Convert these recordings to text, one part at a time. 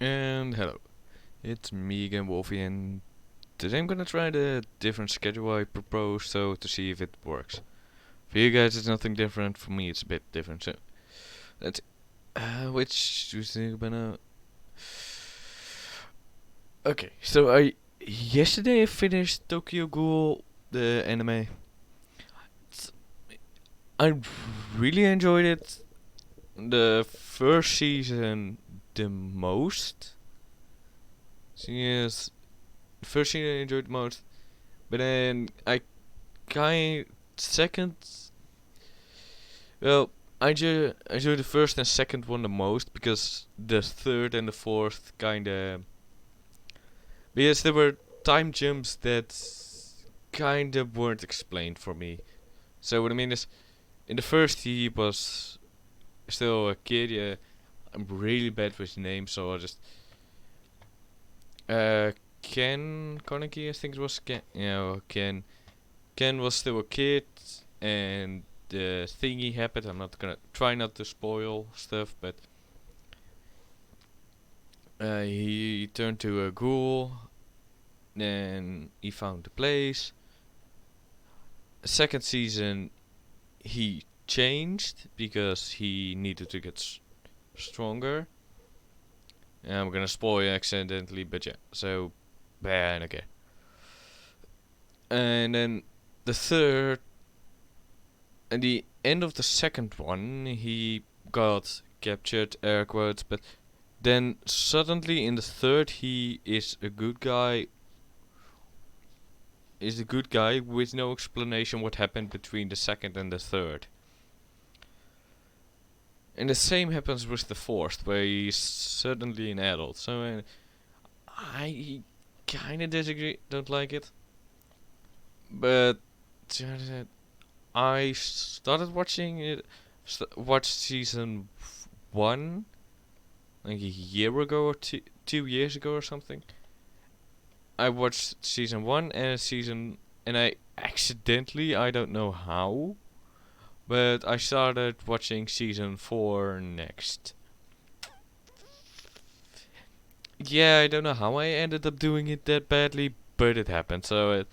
And hello, it's me again, Wolfie, and today I'm gonna try the different schedule I proposed, so to see if it works. For you guys, it's nothing different. For me, it's a bit different. So let's. Which do you think gonna? Okay, so I yesterday I finished Tokyo Ghoul, the anime. It's, I really enjoyed it. The first season the most. Yes, first season I enjoyed the most. But then I kind second. Well, I enjoy the first and second one the most because the third and the fourth kinda because there were time jumps that kinda weren't explained for me. So what I mean is, in the first he was still a kid. Yeah, I'm really bad with names, so I just uh Ken Carnegie, I think it was Ken. Ken. Ken was still a kid, and the thingy happened. I'm not gonna try not to spoil stuff, but he turned to a ghoul. Then he found the place. Second season, he changed because he needed to get stronger. And I'm gonna spoil accidentally, but yeah. So, bad. Okay. And then the third, at the end of the second one, he got captured, air quotes, but then suddenly in the third he is a good guy. Is a good guy with no explanation what happened between the second and the third. And the same happens with the fourth, where he's suddenly an adult. So I kinda disagree, don't like it. But I started watching it, watched season one like a year ago or 2 years ago or something. I watched season one and I accidentally, I don't know how, but I started watching season four next. Yeah, I don't know how I ended up doing it that badly, but it happened. So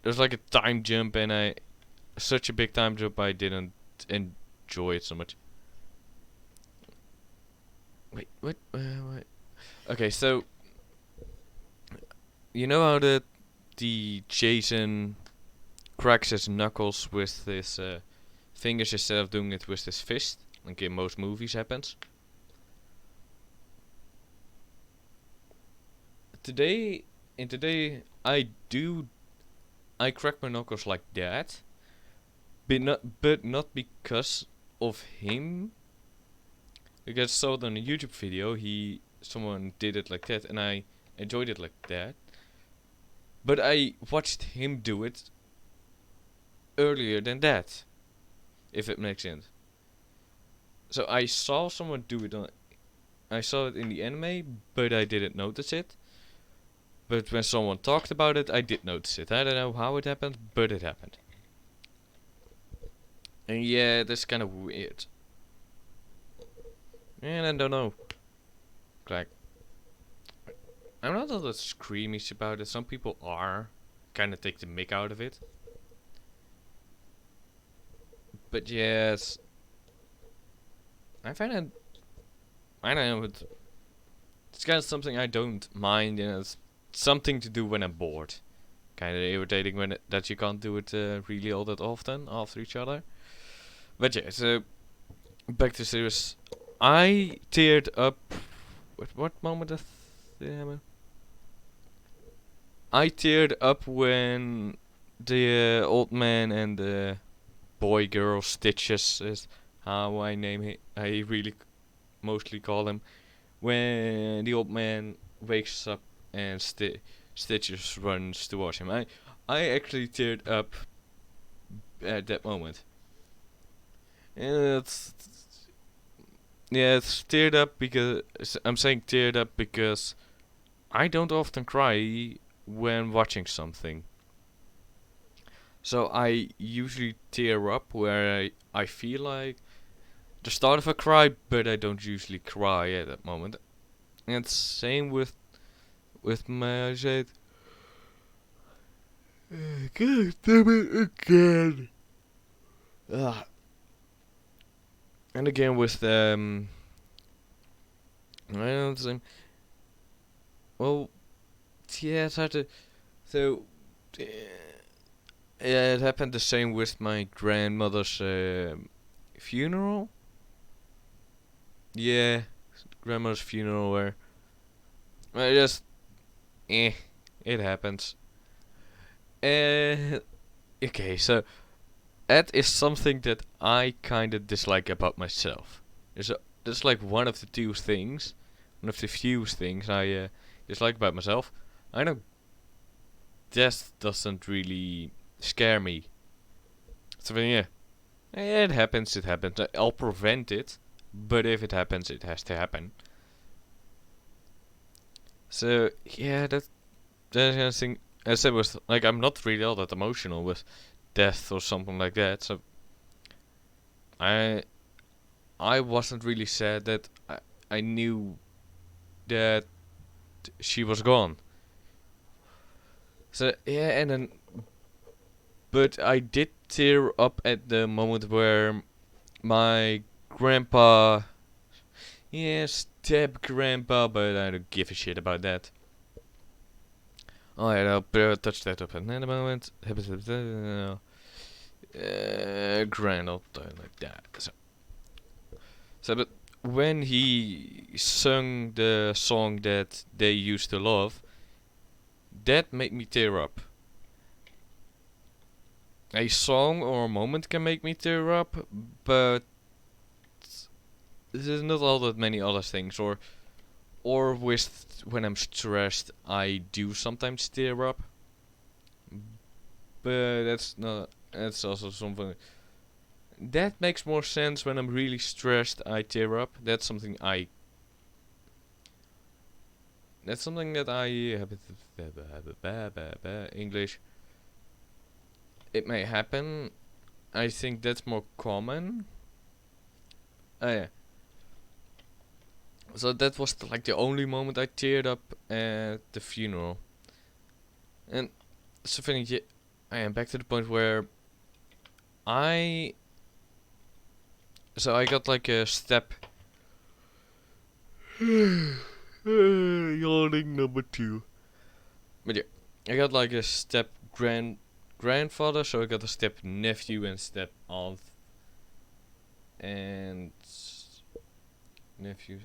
there's like a time jump, and such a big time jump, I didn't enjoy it so much. Wait, what? What? Okay, so you know how the Jason cracks his knuckles with his fingers instead of doing it with his fist, like in most movies happens. Today, in today, I crack my knuckles like that, but not because of him. Because I saw it on a YouTube video, someone did it like that, and I enjoyed it like that. But I watched him do it earlier than that, if it makes sense. So I saw someone do it I saw it in the anime, but I didn't notice it. But when someone talked about it, I did notice it. I don't know how it happened, but it happened. And yeah, that's kind of weird. And I don't know. Like, I'm not all that screamish about it. Some people are. Kind of take the mick out of it. But yes. I find it. I don't know. It's kind of something I don't mind. It's something to do when I'm bored. Kind of irritating that you can't do it really all that often after each other. But yeah, so back to serious. I teared up. What moment of the I teared up when the old man and the boy girl Stitches is how I name him. I really mostly call him. When the old man wakes up and Stitches runs towards him. I actually teared up at that moment. And it's teared up because I'm saying teared up because I don't often cry when watching something. So I usually tear up where I feel like the start of a cry, but I don't usually cry at that moment. And same with my I said. God damn it again. Ah. And again with I don't know. Well, yeah, it's hard to. So, yeah, it happened the same with my grandmother's funeral. Yeah, grandmother's funeral where I just, it happens. Uh, okay, so that is something that I kind of dislike about myself. That's like one of the two things, one of the few things I dislike about myself. I know death doesn't really scare me. So yeah, it happens. It happens. I'll prevent it, but if it happens, it has to happen. So yeah, that kind of thing. As I said, was like I'm not really all that emotional with death or something like that. So I I wasn't really sad that I knew that she was gone. So yeah, and then but I did tear up at the moment where my grandpa, yeah, step grandpa, but I don't give a shit about that. Alright, I'll touch that up in a moment. Grand, I'll do it like that. But when he sung the song that they used to love, that made me tear up. A song or a moment can make me tear up, but there's not all that many other things. Or with when I'm stressed, I do sometimes tear up, but that's not. That's also something that makes more sense when I'm really stressed. I tear up. That's something I. That's something that I English. It may happen. I think that's more common. Oh yeah. So that was like the only moment I teared up at the funeral. And so I am back to the point where I. So I got like a step. Yawning number two. But yeah, I got like a step grandfather, so I got a step nephew and step aunt and nephew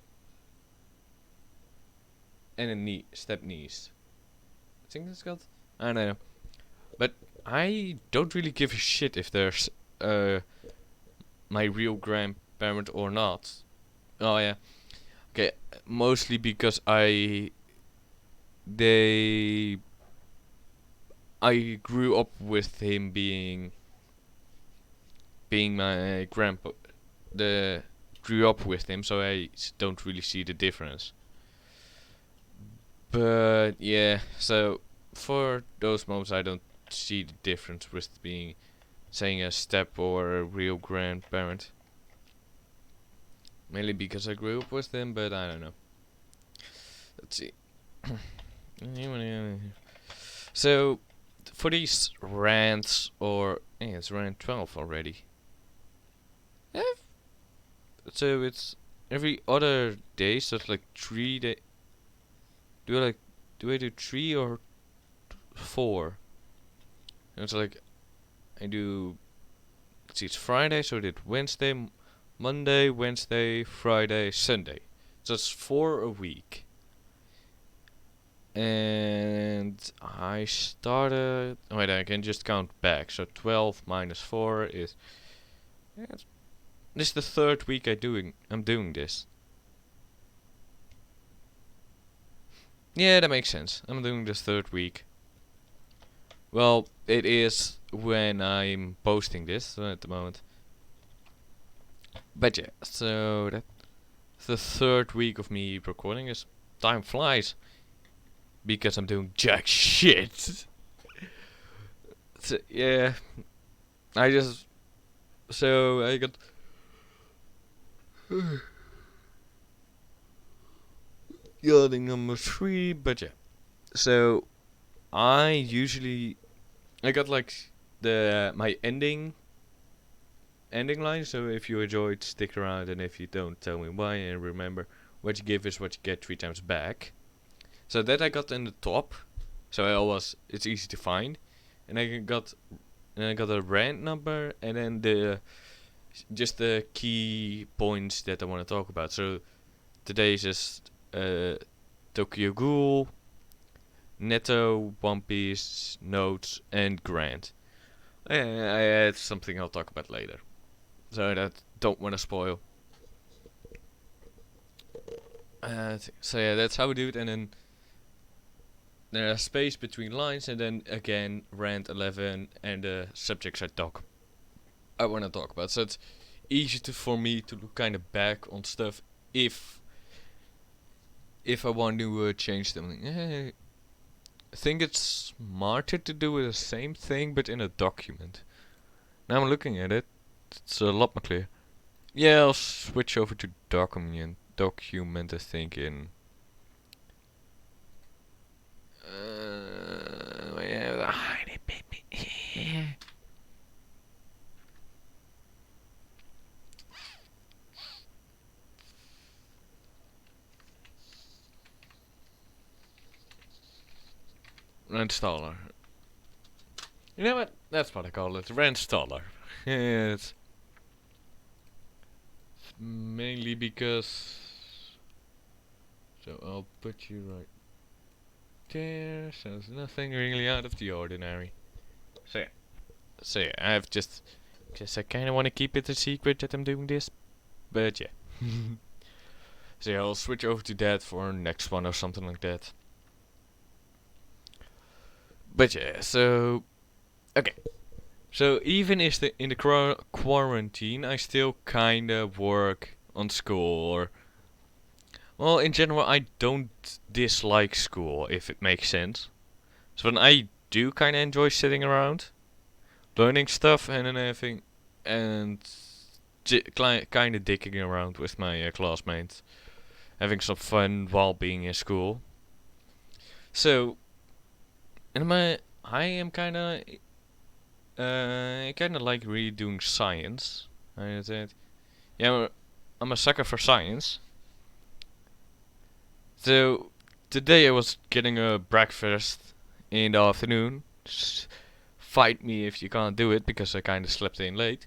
and a step niece. I think that's called. I don't know, but I don't really give a shit if there's my real grandparent or not. Oh yeah, okay, mostly because they I grew up with him being my grandpa. The grew up with him, so I don't really see the difference. But yeah, so for those moments, I don't see the difference with being saying a step or a real grandparent. Mainly because I grew up with them, but I don't know. Let's see. So for these rants, or it's rant 12 already. Yeah. So it's every other day, so it's like 3 day. Do I do 3 or 4? And it's like I do. Let's see, it's Friday, so I did Wednesday, Monday, Wednesday, Friday, Sunday. So it's 4 a week. And I started. Oh wait, I can just count back. So 12 minus 4 is. Yeah, this is the 3rd week I'm doing this. Yeah, that makes sense. I'm doing this 3rd week. Well, it is when I'm posting this at the moment. But yeah, so that's the 3rd week of me recording. Is time flies because I'm doing jack shit. So, yeah, I just so I yawning number 3, but yeah. So I got like my ending line. So if you enjoyed, stick around, and if you don't, tell me why. And remember, what you give is what you get 3 times back. So that I got in the top. So it's easy to find, and I got a rant number, and then just the key points that I want to talk about. So today is just Tokyo Ghoul, Netto, One Piece, Notes, and Grant. I had something I'll talk about later. So that don't want to spoil. So yeah, that's how we do it, and then there's space between lines, and then again rant 11 and the subjects I want to talk about. So it's easy for me to look kind of back on stuff if I want to change something. I think it's smarter to do the same thing but in a document. Now I'm looking at it, it's a lot more clear. Yeah, I'll switch over to document. I think in. Installer. You know what? That's what I call it. Reinstaller. It's mainly because. So I'll put you right there. So there's nothing really out of the ordinary. So yeah, I've just. Guess I kind of want to keep it a secret that I'm doing this. But yeah. So yeah, I'll switch over to that for next one or something like that. But yeah, so. Okay. So even in the quarantine, I still kinda work on school, or well, in general, I don't dislike school, if it makes sense. So then I do kinda enjoy sitting around, learning stuff, and then having and kinda dicking around with my classmates, having some fun while being in school. So, I am kinda like really doing science. I said, yeah, I'm a sucker for science. So today I was getting a breakfast in the afternoon. Fight me if you can't do it because I kind of slept in late.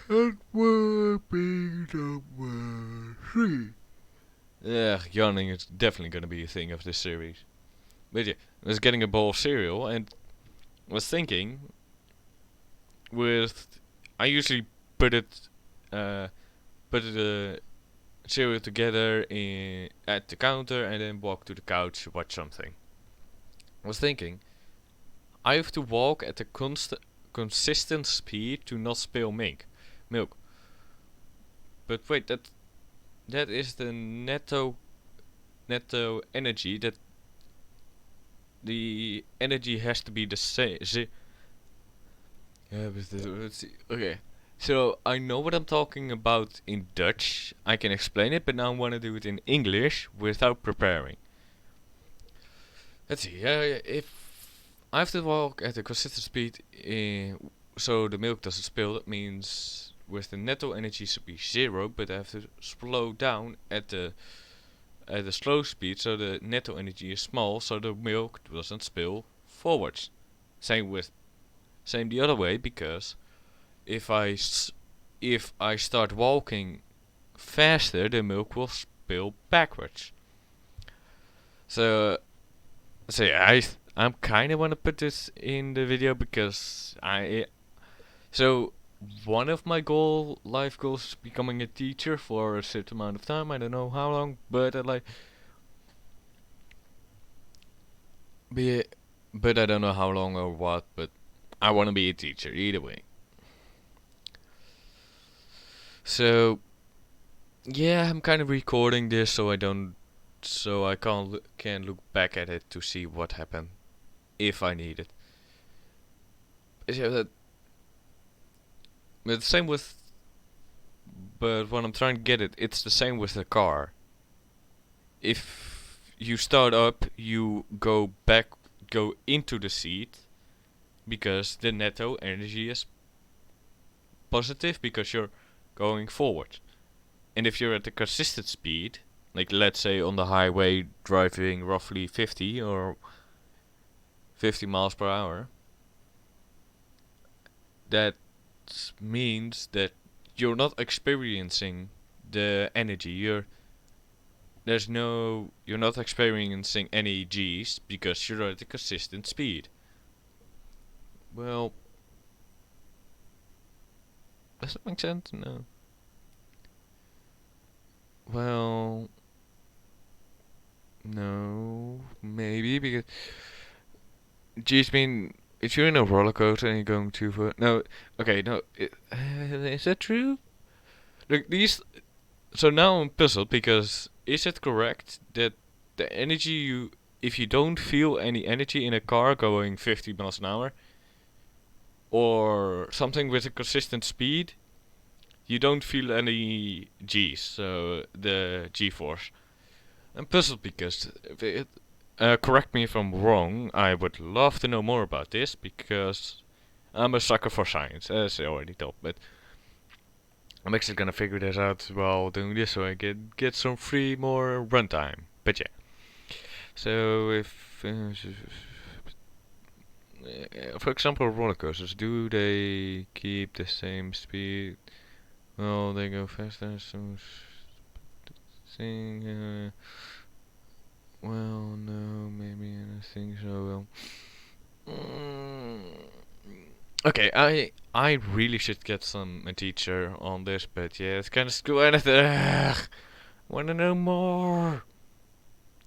And we're being number 3. Yeah, yawning is definitely gonna be a thing of this series. But yeah, I was getting a bowl of cereal and was thinking with I usually put it put the cereal together at the counter and then walk to the couch to watch something. I was thinking I have to walk at a consistent speed to not spill milk. But wait, that is the netto energy. That the energy has to be the same. Yeah, but let's see. Okay, so I know what I'm talking about in Dutch. I can explain it, but now I want to do it in English without preparing. Let's see. If I have to walk at a consistent speed, so the milk doesn't spill, that means with the netto energy should be 0, but I have to slow down at the slow speed, so the netto energy is small, so the milk doesn't spill forwards. Same the other way, because if if I start walking faster, the milk will spill backwards. So yeah, I'm kind of want to put this in the video because so one of my life goals is becoming a teacher for a certain amount of time. I don't know how long, but be but I don't know how long or what, but I want to be a teacher either way. So yeah, I'm kind of recording this so I can look back at it to see what happened if I need it. Yeah, but the same with but when I'm trying to get it, it's the same with the car. if you start up, you go into the seat because the netto energy is positive because you're going forward. And if you're at a consistent speed, like let's say on the highway driving roughly 50 or 50 miles per hour, that means that you're not experiencing the energy. You're not experiencing any G's because you're at a consistent speed. Well, does that make sense? No. Well, no, maybe because G's mean if you're in a roller coaster and you're going too far. No, okay, no. Is that true? Look, these. So now I'm puzzled because is it correct that the energy if you don't feel any energy in a car going 50 miles an hour or something with a consistent speed, you don't feel any G's, so the G-force. I'm puzzled because correct me if I'm wrong. I would love to know more about this because I'm a sucker for science, as I already told. But I'm actually gonna figure this out while doing this, so I get some free more runtime. But yeah. So if, for example, roller coasters, do they keep the same speed? Well, they go faster. So thing. Well, no, maybe I don't think so. Well, okay, I really should get a teacher on this, but yeah, it's kind of school and wanna know more.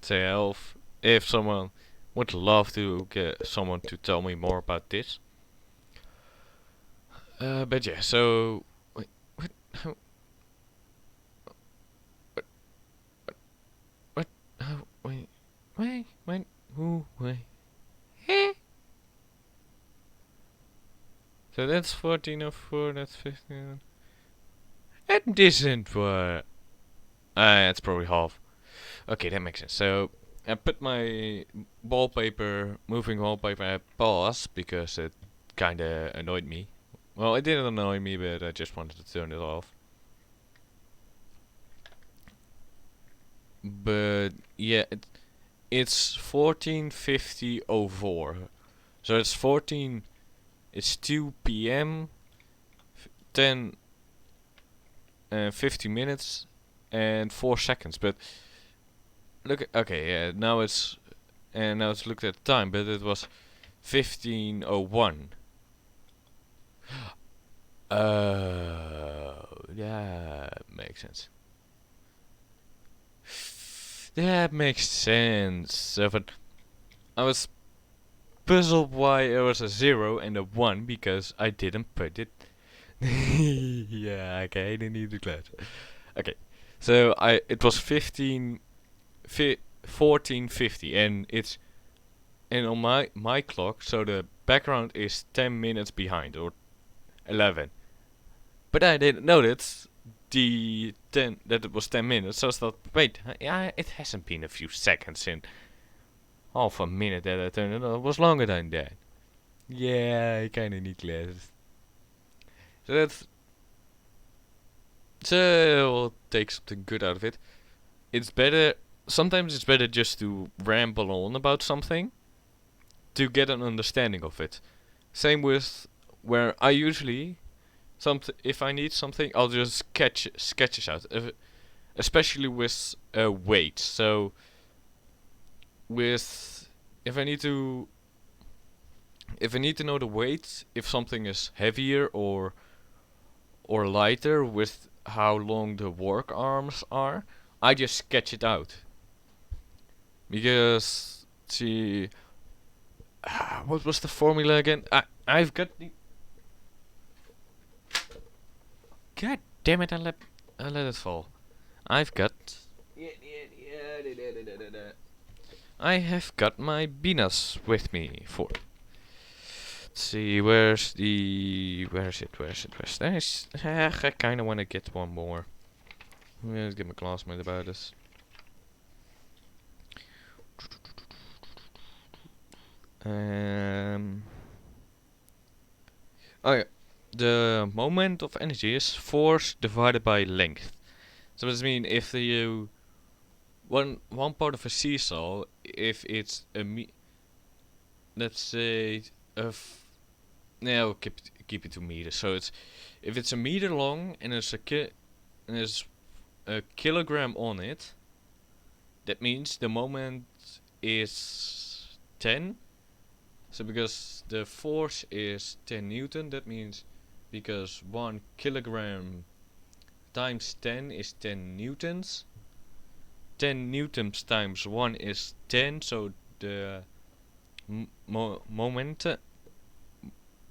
Say Elf, if someone would love to get someone to tell me more about this. But yeah, so wait, what? How? What? What? How? Wait. Who? Wait. Eh? So that's 1404. That's 15. That isn't what. It's probably half. Okay, that makes sense. So I put my moving wallpaper at pause because it kinda annoyed me. Well, it didn't annoy me, but I just wanted to turn it off. But yeah, it's 14:50:04. So it's 14. It's 2 p.m. 10 50 minutes and 4 seconds. But look, okay, yeah. Now it's looked at the time, but it was 15:01. Oh, that makes sense. That makes sense. So, but I was puzzled why it was a 0 and a 1 because I didn't put it. Yeah, okay, I didn't need the class. Okay, so it was 14:50 and on my clock, so the background is 10 minutes behind or 11. But I didn't know that it was 10 minutes. So I thought, wait, yeah, it hasn't been a few seconds in half a minute that I turned it on. It was longer than that. Yeah, I kind of need glasses. So that's so we'll take something good out of it. It's better. Sometimes it's better just to ramble on about something to get an understanding of it. Same with where I usually if I need something, I'll just sketches out. Especially with weight. So with if I need to know the weight, if something is heavier or lighter with how long the work arms are, I just sketch it out. Because see, what was the formula again? I've got the. God damn it! I let it fall. I've got. I have got my Binas with me for. Let's see, where is it? I kinda wanna get one more. Let's get my classmate about this. Um. Oh yeah. The moment of energy is force divided by length. So this means if you one part of a seesaw, if it's let's say no, keep it to meters. So it's if it's a meter long and there's a kilogram on it, that means the moment is 10. So because the force is 10 newton, that means because 1 kilogram times 10 is 10 newtons. 10 newtons times 1 is 10, so the moment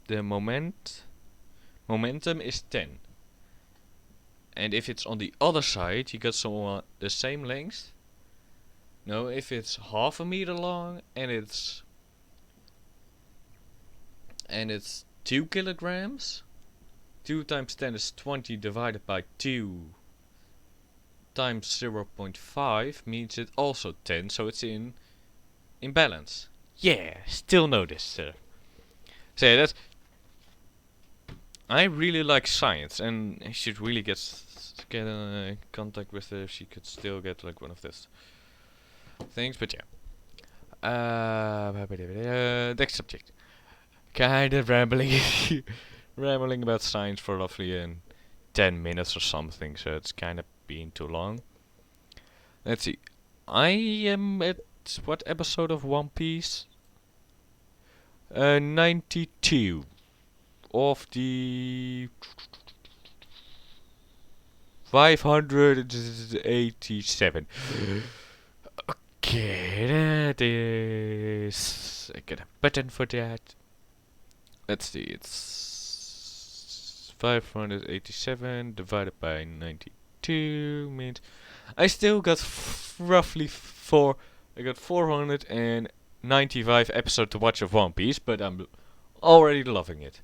the momentum is 10. And if it's on the other side, you got the same length. No, if it's half a meter long and it's 2 kilograms, 2 times 10 is 20 divided by 2 times 0.5 means it's also 10, so it's in balance. Yeah, still know this, sir. So yeah, that's I really like science, and I should really get in contact with her if she could still get like one of these things. But yeah. Next subject. Kind of rambling, rambling about science for roughly 10 minutes or something, so it's kind of being too long. Let's see. I am at what episode of One Piece? 92 of the 587. Okay, that is. I get a button for that. Let's see, it's 587 divided by 92 means I still got roughly I got 495 episodes to watch of One Piece, but I'm already loving it.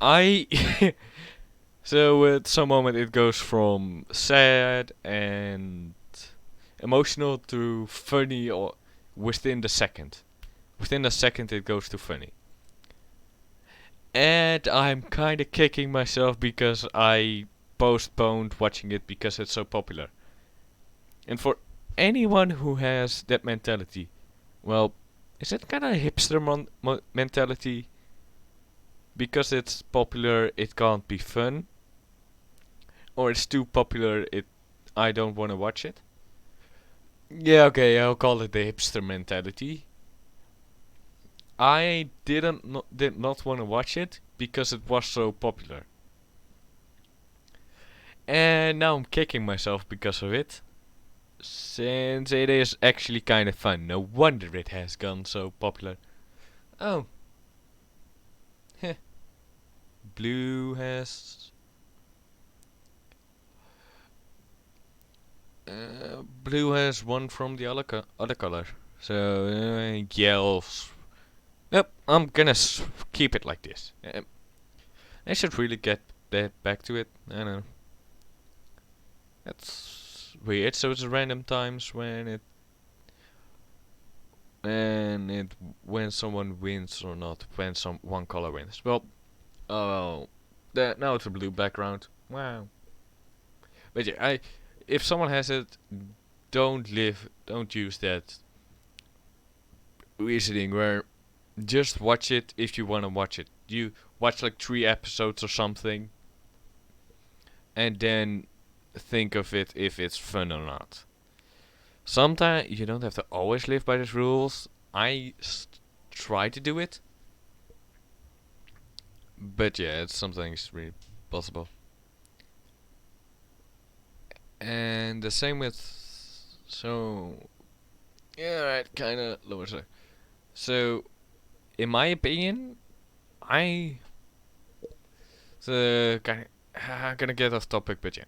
I so at some moment it goes from sad and emotional to funny, or within the second. Within a second it goes to funny. And I'm kinda kicking myself because I postponed watching it because it's so popular. And for anyone who has that mentality, well, is it kinda a hipster mentality? Because it's popular, it can't be fun? Or it's too popular, I don't wanna watch it? Yeah, okay, I'll call it the hipster mentality. I did not want to watch it because it was so popular. And now I'm kicking myself because of it. Since it is actually kind of fun. No wonder it has gone so popular. Oh. Heh. Blue has... blue has one from the other color. So, yells. Nope, I'm gonna keep it like this. I should really get back to it. I don't know. That's weird. So it's random times when someone wins or not, when one color wins. Well, oh, now it's a blue background. Wow. But yeah, if someone has it, don't use that reasoning where just watch it if you wanna watch it. You watch like 3 episodes or something, and then think of it if it's fun or not. Sometimes you don't have to always live by these rules. I try to do it, but yeah, it's sometimes really possible. And the same with yeah, right, kind of lower side. So, in my opinion, I'm gonna get off topic, but yeah,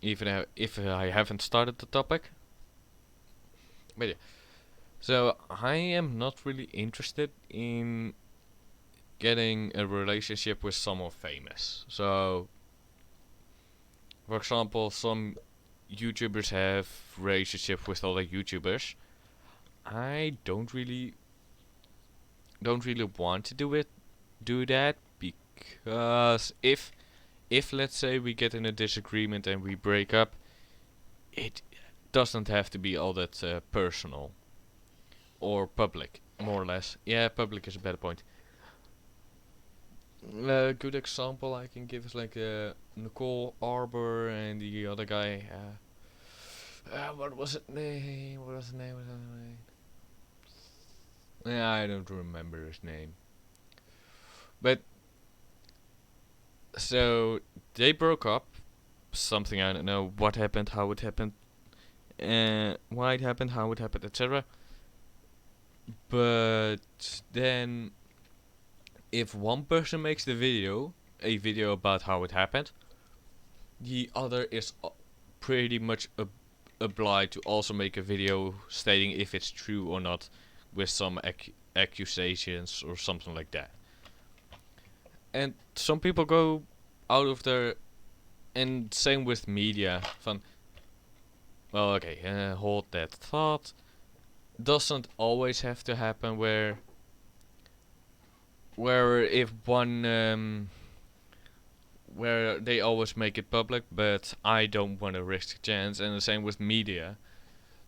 even if I haven't started the topic, but yeah. So I am not really interested in getting a relationship with someone famous. So, for example, some YouTubers have relationship with other YouTubers. I don't really want to do that, because if let's say we get in a disagreement and we break up, it doesn't have to be all that personal or public, more or less. Yeah, public is a better point. A good example I can give is like Nicole Arbor and the other guy. What was his name? What was his name? Yeah, I don't remember his name. But so they broke up. Something I don't know what happened, how it happened, why it happened, how it happened, etc. But then, if one person makes a video about how it happened, the other is pretty much obliged to also make a video stating if it's true or not, with some accusations or something like that. And some people go out of their, and same with media. Well, okay, hold that thought. Doesn't always have to happen where if one where they always make it public, but I don't want to risk a chance, and the same with media.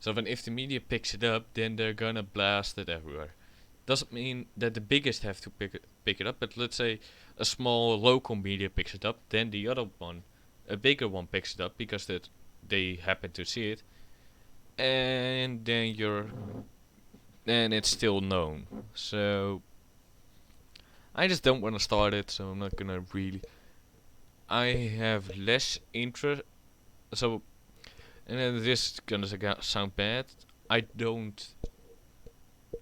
So then if the media picks it up, then they're gonna blast it everywhere. Doesn't mean that the biggest have to pick it up, but let's say a small local media picks it up, then the other one, a bigger one, picks it up because that they happen to see it, and then it's still known. So I just don't want to start it, so I'm not gonna really. I have less interest. So, and then this is gonna sound bad. I don't.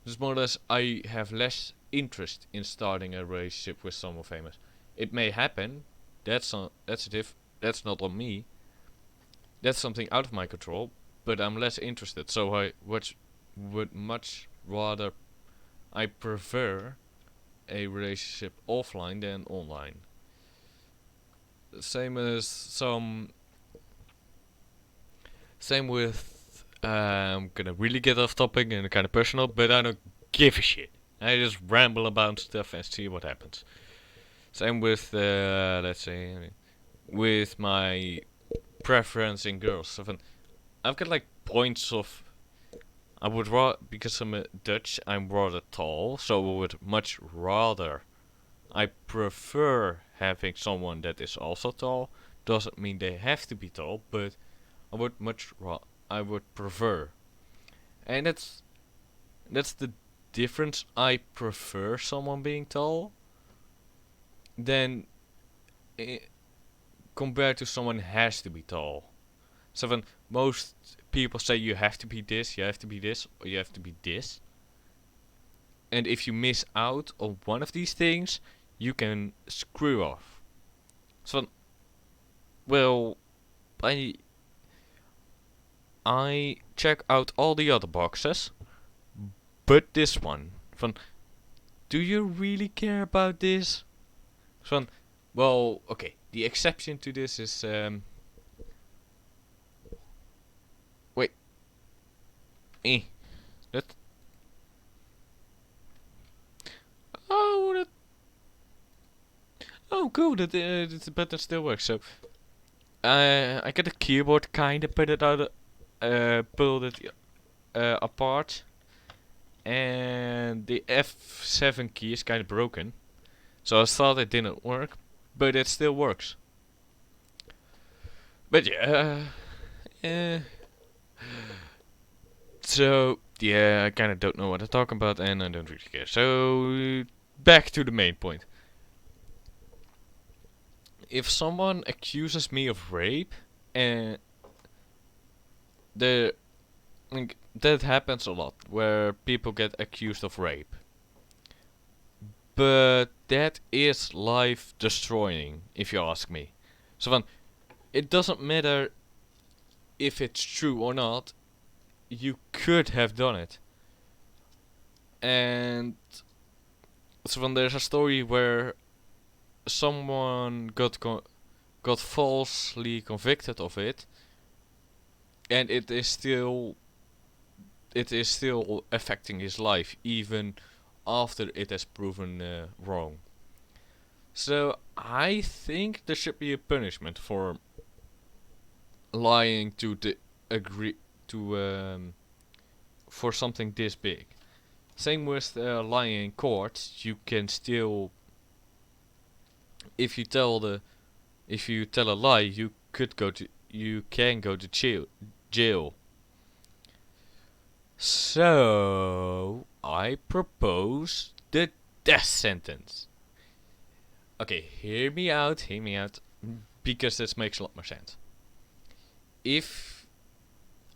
Just more or less, I have less interest in starting a relationship with someone famous. It may happen. That's not. That's not on me. That's something out of my control. But I'm less interested. So I would much rather. I prefer a relationship offline than online. Same as same with I'm gonna really get off topic and kind of personal, but I don't give a shit. I just ramble about stuff and see what happens. Same with let's say with my preference in girls. So I've got like points of. I would rather, because I'm Dutch, I'm rather tall, so I would much rather. I prefer having someone that is also tall. Doesn't mean they have to be tall, but I would I would prefer. And that's the difference. I prefer someone being tall than I, compared to someone has to be tall. So when most people say you have to be this, you have to be this, or you have to be this. And if you miss out on one of these things, you can screw off. So, well, I I check out all the other boxes, but this one. Do you really care about this? Well, okay. The exception to this is wait, eh, that. Oh, that. Oh, cool. That the button still works. So, I got a keyboard, kinda put it out, pulled it apart, and the F7 key is kinda broken. So I thought it didn't work, but it still works. But yeah, uh, so yeah, I kinda don't know what I'm talking about, and I don't really care. So back to the main point. If someone accuses me of rape, and the like, that happens a lot, where people get accused of rape. But that is life destroying, if you ask me. So it doesn't matter if it's true or not. You could have done it. And so there's a story where someone got falsely convicted of it, and it is still it is still affecting his life even after it has proven wrong. So I think there should be a punishment for lying to the agree to for something this big. Same with lying in court. You can still, if you tell a lie, you can go to jail. So I propose the death sentence. Okay, hear me out, because this makes a lot more sense. If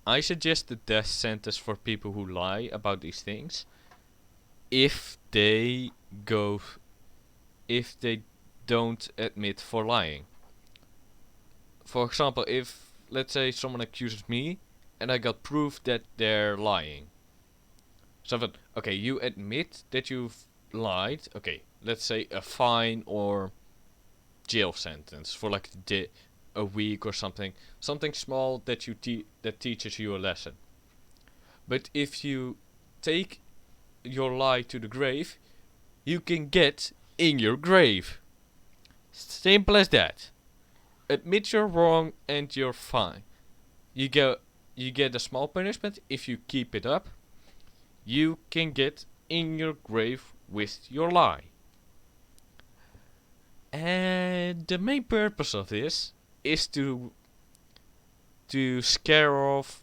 I suggest the death sentence for people who lie about these things, if they don't admit for lying. For example, if let's say someone accuses me and I got proof that they're lying. So that, okay, you admit that you've lied. Okay, let's say a fine or jail sentence for like a week or something small that that teaches you a lesson. But if you take your lie to the grave, you can get in your grave. Simple as that. Admit you're wrong and you're fine. You get a small punishment. If you keep it up, you can get in your grave with your lie. And the main purpose of this is to scare off,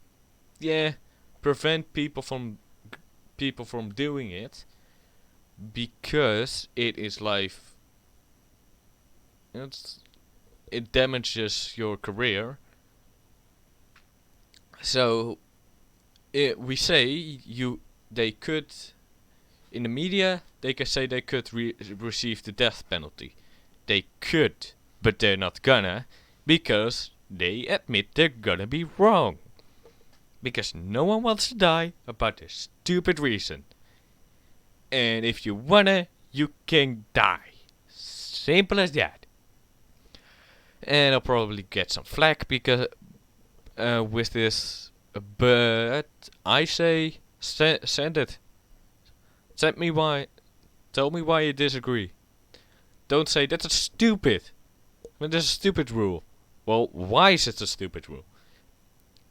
prevent people from doing it, because it is life. It damages your career. So we say they could, in the media they can say they could receive the death penalty. They could, but they're not gonna, because they admit they're gonna be wrong. Because no one wants to die about a stupid reason. And if you wanna, you can die. Simple as that. And I'll probably get some flack because with this, but I say send it. Send me why. Tell me why you disagree. Don't say that's stupid. When there's a stupid rule. Well, why is it a stupid rule?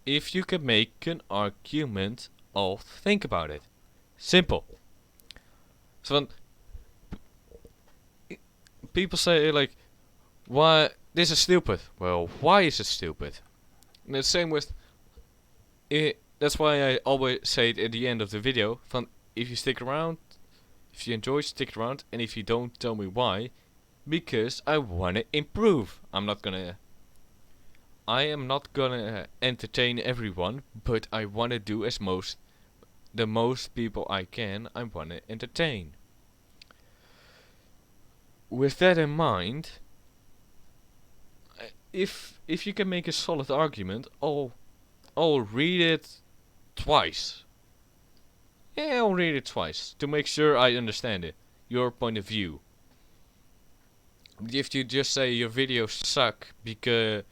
If you can make an argument, I'll think about it. Simple. So people say like, why this is stupid? Well, why is it stupid? And the same with that's why I always say it at the end of the video. If you stick around, if you enjoy, stick around, and if you don't, tell me why. Because I wanna improve. I am not gonna entertain everyone, but I wanna do the most people I can. I wanna entertain. With that in mind, if you can make a solid argument, I'll read it twice. Yeah, I'll read it twice to make sure I understand it, your point of view. If you just say your videos suck because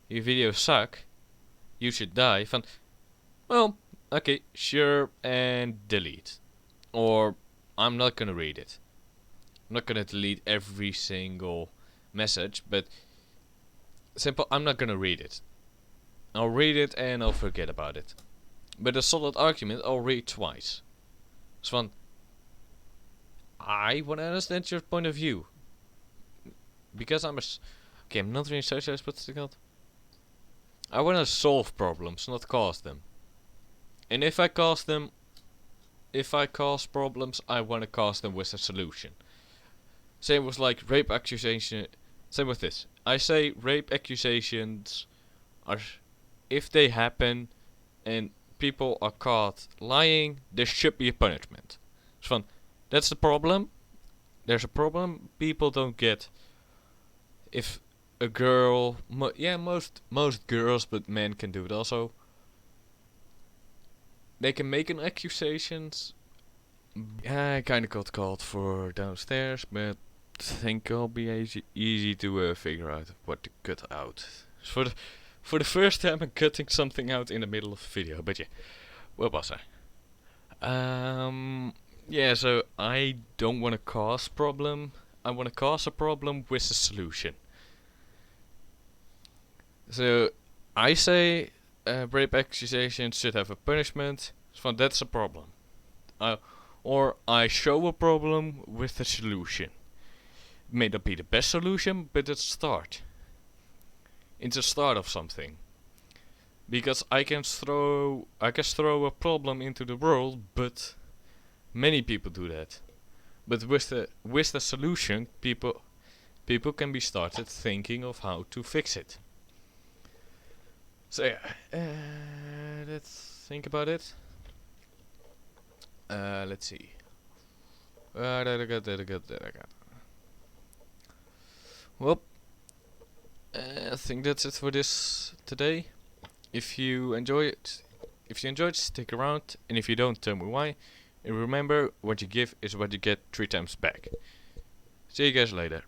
your videos suck, you should die. Well, okay, sure, and delete. Or I'm not gonna read it. I'm not gonna delete every single message, but simple, I'm not gonna read it. I'll read it and I'll forget about it. But a solid argument, I'll read twice. So I wanna understand your point of view. Because I'm not really socialist, what's it called? I wanna solve problems, not cause them. And if I cause problems, I wanna cause them with a solution. Same with like rape accusation. Same with this. I say rape accusations are, if they happen and people are caught lying, there should be a punishment. So that's the problem. There's a problem. People don't get. If a girl, most girls, but men can do it also. They can make an accusations. I kinda got called for downstairs, but I think it'll be easy to figure out what to cut out. For the first time, I'm cutting something out in the middle of the video. But yeah, what was I? Yeah, so I don't want to cause problem. I want to cause a problem with a solution. So I say rape accusations should have a punishment. So that's a problem. Or I show a problem with a solution. May not be the best solution, but it's a start. It's a start of something. Because I can throw a problem into the world, but many people do that. But with the solution, people can be started thinking of how to fix it. So yeah, let's think about it. Let's see. Well, I think that's it for this today. If you enjoyed, stick around, and if you don't, tell me why. And remember, what you give is what you get 3 times back. See you guys later.